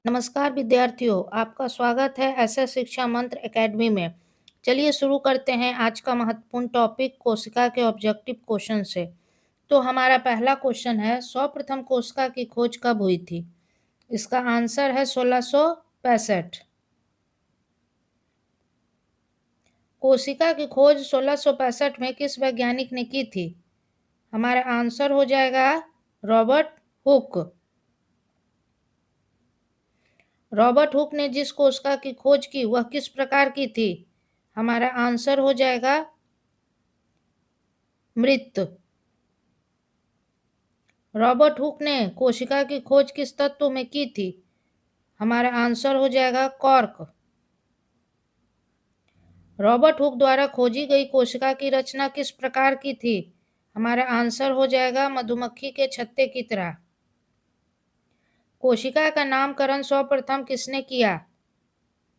नमस्कार विद्यार्थियों, आपका स्वागत है ऐसे शिक्षा मंत्र एकेडमी में। चलिए शुरू करते हैं आज का महत्वपूर्ण टॉपिक कोशिका के ऑब्जेक्टिव क्वेश्चन से। तो हमारा पहला क्वेश्चन है, सर्वप्रथम कोशिका की खोज कब हुई थी? इसका आंसर है 1665। कोशिका की खोज 1665 में किस वैज्ञानिक ने की थी? हमारा आंसर हो जाएगा रॉबर्ट हुक। रॉबर्ट हुक ने जिस कोशिका की खोज की वह किस प्रकार की थी? हमारा आंसर हो जाएगा मृत। रॉबर्ट हुक ने कोशिका की खोज किस तत्व में की थी? हमारा आंसर हो जाएगा कॉर्क। रॉबर्ट हुक द्वारा खोजी गई कोशिका की रचना किस प्रकार की थी? हमारा आंसर हो जाएगा मधुमक्खी के छत्ते की तरह। कोशिका का नामकरण सर्वप्रथम किसने किया?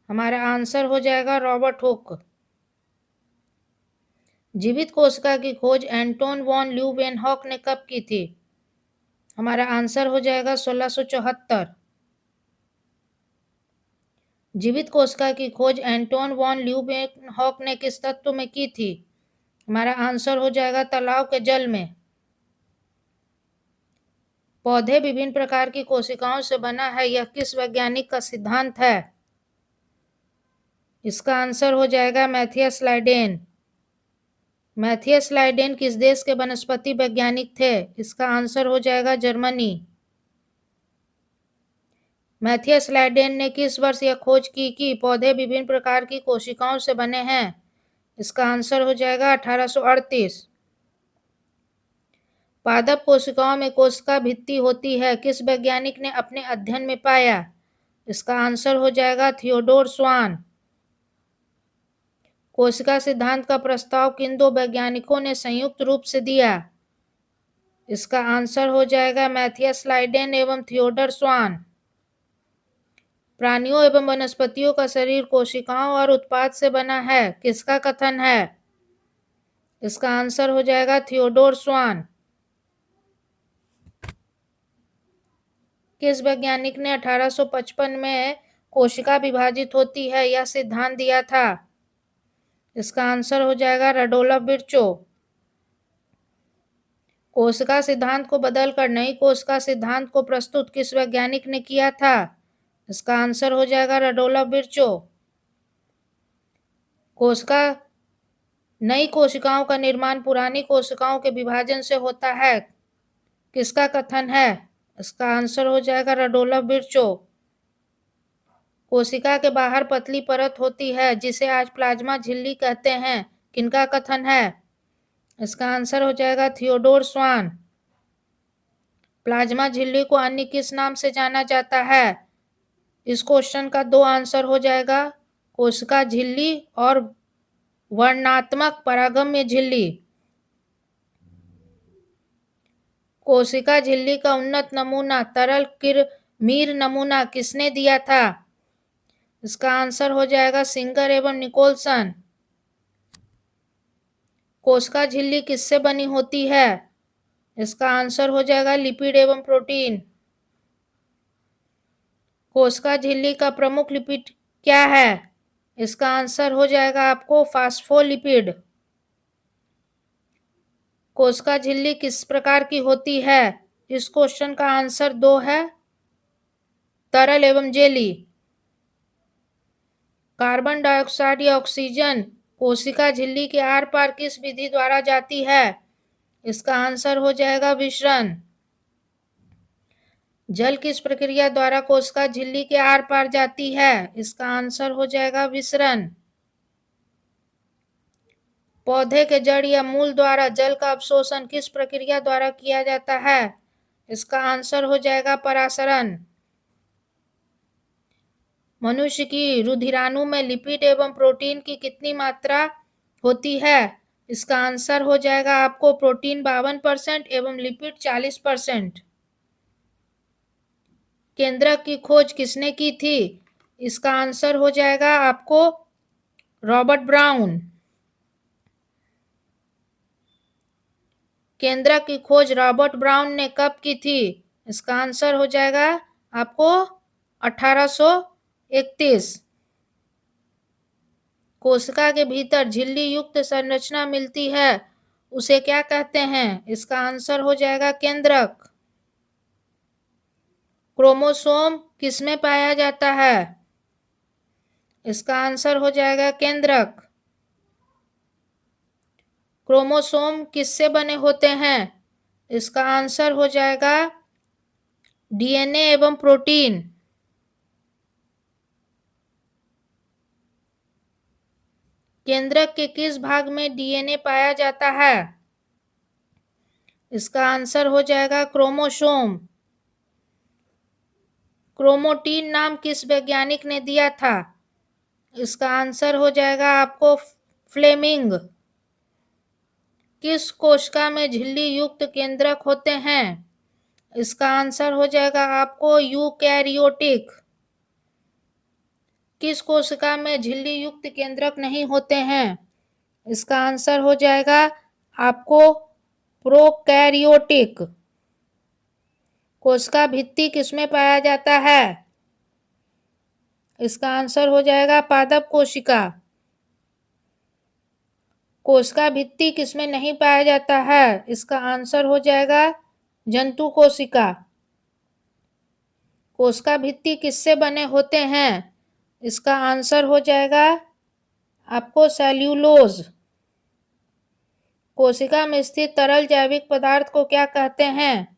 हमारा आंसर हो जाएगा रॉबर्ट हुक। जीवित कोशिका की खोज एंटोन वॉन ल्यूवेनहॉक ने कब की थी? हमारा आंसर हो जाएगा 1674। जीवित कोशिका की खोज एंटोन वॉन ल्यूवेनहॉक ने किस तत्व में की थी? हमारा आंसर हो जाएगा तालाब के जल में। पौधे विभिन्न प्रकार की कोशिकाओं से बना है, यह किस वैज्ञानिक का सिद्धांत है? इसका आंसर हो जाएगा मैथियस लाइडेन। मैथियस लाइडेन किस देश के वनस्पति वैज्ञानिक थे? इसका आंसर हो जाएगा जर्मनी। मैथियस लाइडेन ने किस वर्ष यह खोज की कि पौधे विभिन्न प्रकार की कोशिकाओं से बने हैं? इसका आंसर हो जाएगा 1838। पादप कोशिकाओं में कोशिका भित्ति होती है, किस वैज्ञानिक ने अपने अध्ययन में पाया? इसका आंसर हो जाएगा थियोडोर स्वान। कोशिका सिद्धांत का प्रस्ताव किन दो वैज्ञानिकों ने संयुक्त रूप से दिया? इसका आंसर हो जाएगा मैथियस लाइडेन एवं थियोडोर स्वान। प्राणियों एवं वनस्पतियों का शरीर कोशिकाओं और उत्पाद से बना है, किसका कथन है? इसका आंसर हो जाएगा थियोडोर स्वान। किस वैज्ञानिक ने 1855 में कोशिका विभाजित होती है यह सिद्धांत दिया था? इसका आंसर हो जाएगा रडोल्फ विर्चो। कोशिका सिद्धांत को बदलकर नई कोशिका सिद्धांत को प्रस्तुत किस वैज्ञानिक ने किया था? इसका आंसर हो जाएगा रडोल्फ विर्चो। कोशिका नई कोशिकाओं का निर्माण पुरानी कोशिकाओं के विभाजन से होता है, किसका कथन है? इसका आंसर हो जाएगा रडोल्फ विर्चो। कोशिका के बाहर पतली परत होती है जिसे आज प्लाज्मा झिल्ली कहते हैं, किनका कथन है? इसका आंसर हो जाएगा थियोडोर स्वान। प्लाज्मा झिल्ली को अन्य किस नाम से जाना जाता है? इस क्वेश्चन का दो आंसर हो जाएगा, कोशिका झिल्ली और वर्णनात्मक परागम्य झिल्ली। कोशिका झिल्ली का उन्नत नमूना तरल किरमीर नमूना किसने दिया था? इसका आंसर हो जाएगा सिंगर एवं निकोलसन। कोशिका झिल्ली किससे बनी होती है? इसका आंसर हो जाएगा लिपिड एवं प्रोटीन। कोशिका झिल्ली का प्रमुख लिपिड क्या है? इसका आंसर हो जाएगा आपको फास्फोलिपिड। कोशिका झिल्ली किस प्रकार की होती है? इस क्वेश्चन का आंसर दो है, तरल एवं जेली। कार्बन डाइऑक्साइड या ऑक्सीजन कोशिका झिल्ली के आर पार किस विधि द्वारा जाती है? इसका आंसर हो जाएगा विसरण। जल किस प्रक्रिया द्वारा कोशिका झिल्ली के आर पार जाती है? इसका आंसर हो जाएगा विसरण। पौधे के जड़ या मूल द्वारा जल का अवशोषण किस प्रक्रिया द्वारा किया जाता है? इसका आंसर हो जाएगा परासरण। मनुष्य की रुधिराणु में लिपिड एवं प्रोटीन की कितनी मात्रा होती है? इसका आंसर हो जाएगा आपको प्रोटीन 52% एवं लिपिड 40%। केंद्रक की खोज किसने की थी? इसका आंसर हो जाएगा आपको रॉबर्ट ब्राउन। केंद्रक की खोज रॉबर्ट ब्राउन ने कब की थी? इसका आंसर हो जाएगा आपको 1831। कोशिका के भीतर झिल्ली युक्त संरचना मिलती है, उसे क्या कहते हैं? इसका आंसर हो जाएगा केंद्रक। क्रोमोसोम किसमें पाया जाता है? इसका आंसर हो जाएगा केंद्रक। क्रोमोसोम किससे बने होते हैं? इसका आंसर हो जाएगा डीएनए एवं प्रोटीन। केंद्रक के किस भाग में डीएनए पाया जाता है? इसका आंसर हो जाएगा क्रोमोसोम। क्रोमोटीन नाम किस वैज्ञानिक ने दिया था? इसका आंसर हो जाएगा आपको फ्लेमिंग। किस कोशिका में झिल्ली युक्त केंद्रक होते हैं? इसका आंसर हो जाएगा आपको यूकैरियोटिक। किस कोशिका में झिल्ली युक्त केंद्रक नहीं होते हैं? इसका आंसर हो जाएगा आपको प्रोकैरियोटिक। कोशिका भित्ति किसमें पाया जाता है? इसका आंसर हो जाएगा पादप कोशिका। कोशिका भित्ति किसमें नहीं पाया जाता है? इसका आंसर हो जाएगा जंतु कोशिका। कोशिका भित्ति किससे बने होते हैं? इसका आंसर हो जाएगा आपको सेल्यूलोज। कोशिका में स्थित तरल जैविक पदार्थ को क्या कहते हैं?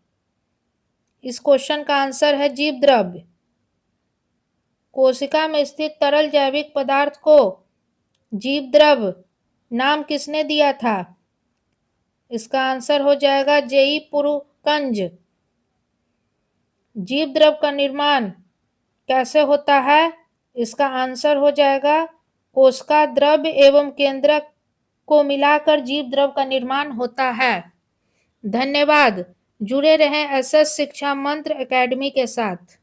इस क्वेश्चन का आंसर है जीव द्रव्य। कोशिका में स्थित तरल जैविक पदार्थ को जीव द्रव्य नाम किसने दिया था? इसका आंसर हो जाएगा जेई पुरुकंज। जीव द्रव्य का निर्माण कैसे होता है? इसका आंसर हो जाएगा कोशिका द्रव्य एवं केंद्रक को मिलाकर जीव द्रव्य का निर्माण होता है। धन्यवाद। जुड़े रहें एसएस शिक्षा मंत्र एकेडमी के साथ।